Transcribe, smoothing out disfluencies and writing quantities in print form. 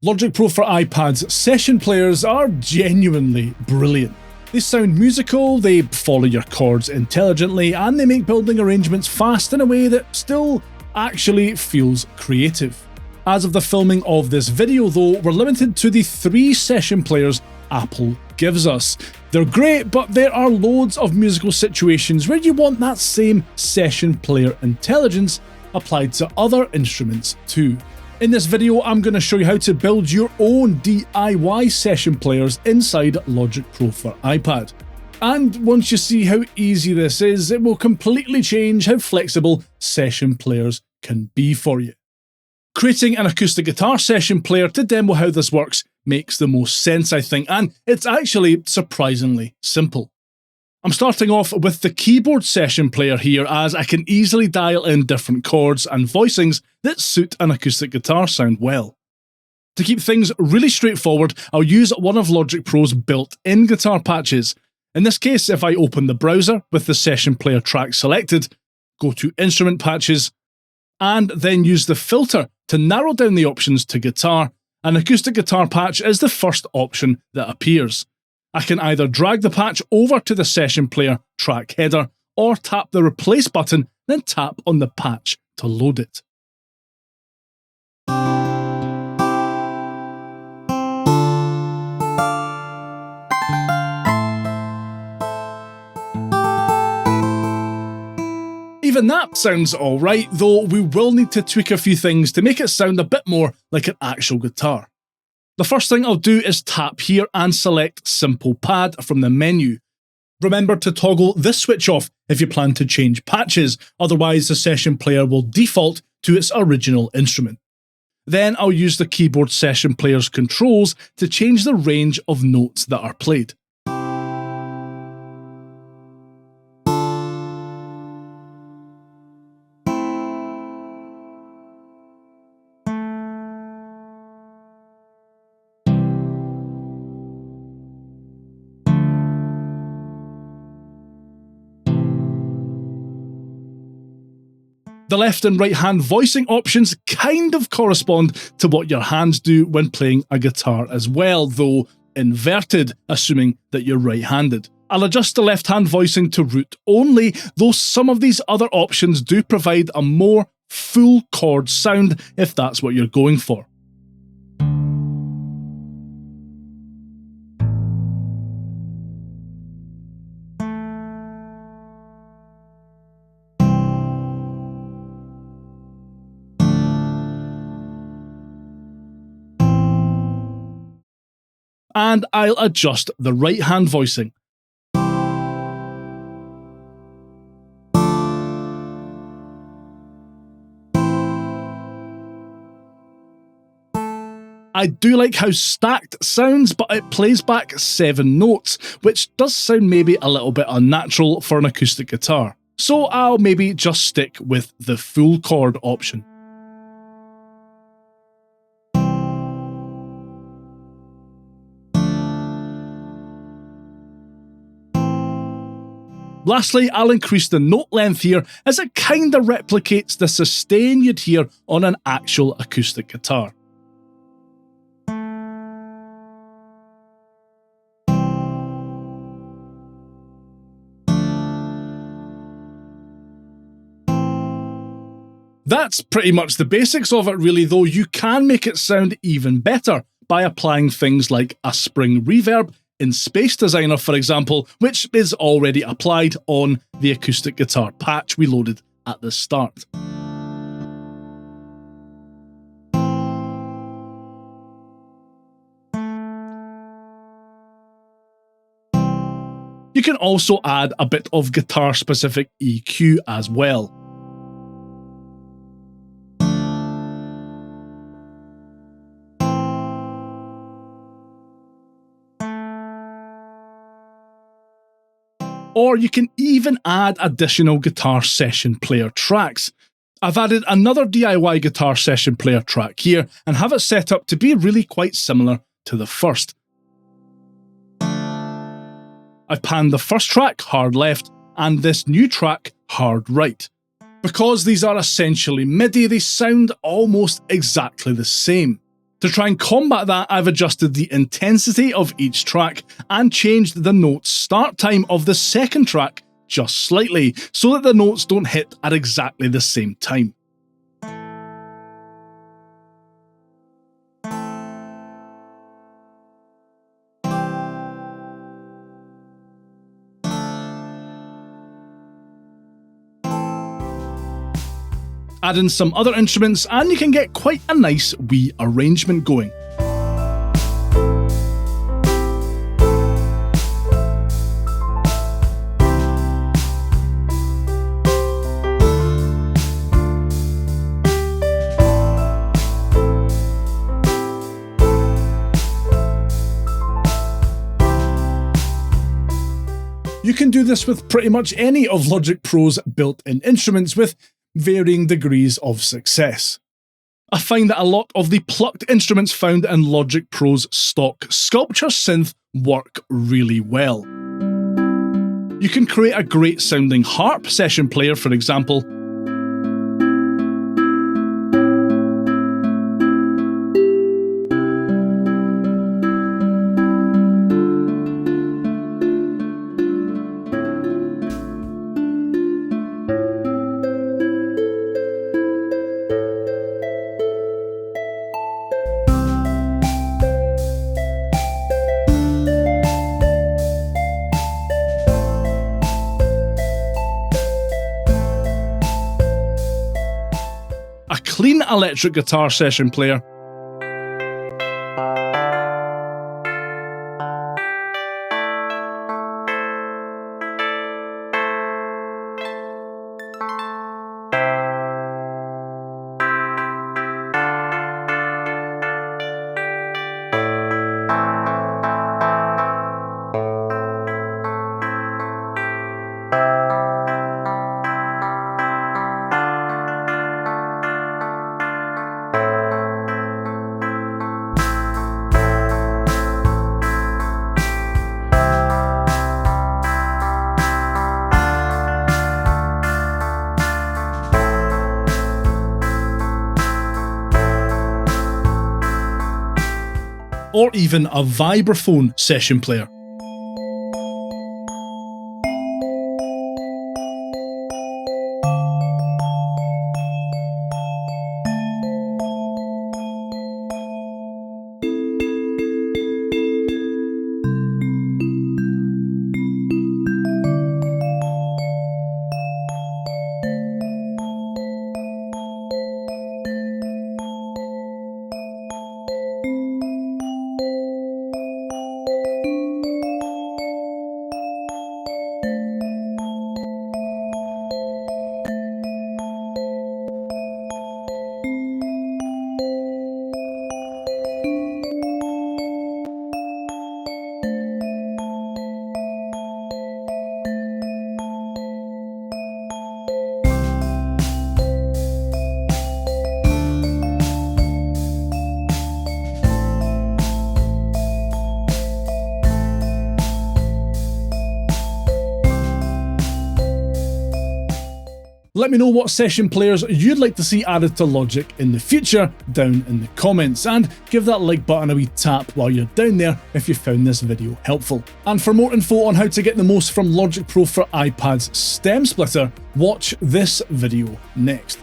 Logic Pro for iPad's session players are genuinely brilliant. They sound musical, they follow your chords intelligently, and they make building arrangements fast in a way that still actually feels creative. As of the filming of this video though, we're limited to the 3 session players Apple gives us. They're great, but there are loads of musical situations where you want that same session player intelligence applied to other instruments too. In this video, I'm going to show you how to build your own DIY session players inside Logic Pro for iPad. And once you see how easy this is, it will completely change how flexible session players can be for you. Creating an acoustic guitar session player to demo how this works makes the most sense, I think, and it's actually surprisingly simple. I'm starting off with the keyboard session player here, as I can easily dial in different chords and voicings that suit an acoustic guitar sound well. To keep things really straightforward, I'll use one of Logic Pro's built-in guitar patches. In this case, if I open the browser with the session player track selected, go to Instrument Patches, and then use the filter to narrow down the options to guitar, an acoustic guitar patch is the first option that appears. I can either drag the patch over to the session player track header or tap the replace button, then tap on the patch to load it. Even that sounds alright, though we will need to tweak a few things to make it sound a bit more like an actual guitar. The first thing I'll do is tap here and select Simple Pad from the menu. Remember to toggle this switch off if you plan to change patches, otherwise the session player will default to its original instrument. Then I'll use the keyboard session player's controls to change the range of notes that are played. The left and right hand voicing options kind of correspond to what your hands do when playing a guitar as well, though inverted, assuming that you're right-handed. I'll adjust the left hand voicing to root only, though some of these other options do provide a more full chord sound if that's what you're going for. And I'll adjust the right hand voicing. I do like how stacked sounds, but it plays back 7 notes, which does sound maybe a little bit unnatural for an acoustic guitar. So I'll maybe just stick with the full chord option. Lastly, I'll increase the note length here, as it kinda replicates the sustain you'd hear on an actual acoustic guitar. That's pretty much the basics of it really, though you can make it sound even better by applying things like a spring reverb in Space Designer, for example, which is already applied on the acoustic guitar patch we loaded at the start. You can also add a bit of guitar-specific EQ as well. Or you can even add additional guitar session player tracks. I've added another DIY guitar session player track here and have it set up to be really quite similar to the first. I've panned the first track hard left and this new track hard right. Because these are essentially MIDI, they sound almost exactly the same. To try and combat that, I've adjusted the intensity of each track and changed the note start time of the second track just slightly, so that the notes don't hit at exactly the same time. Add in some other instruments and you can get quite a nice wee arrangement going. You can do this with pretty much any of Logic Pro's built-in instruments with varying degrees of success. I find that a lot of the plucked instruments found in Logic Pro's stock Sculpture synth work really well. You can create a great sounding harp session player, for example, a clean electric guitar session player, or even a Vibraphone session player. Let me know what session players you'd like to see added to Logic in the future down in the comments, and give that like button a wee tap while you're down there if you found this video helpful. And for more info on how to get the most from Logic Pro for iPad's stem splitter, watch this video next.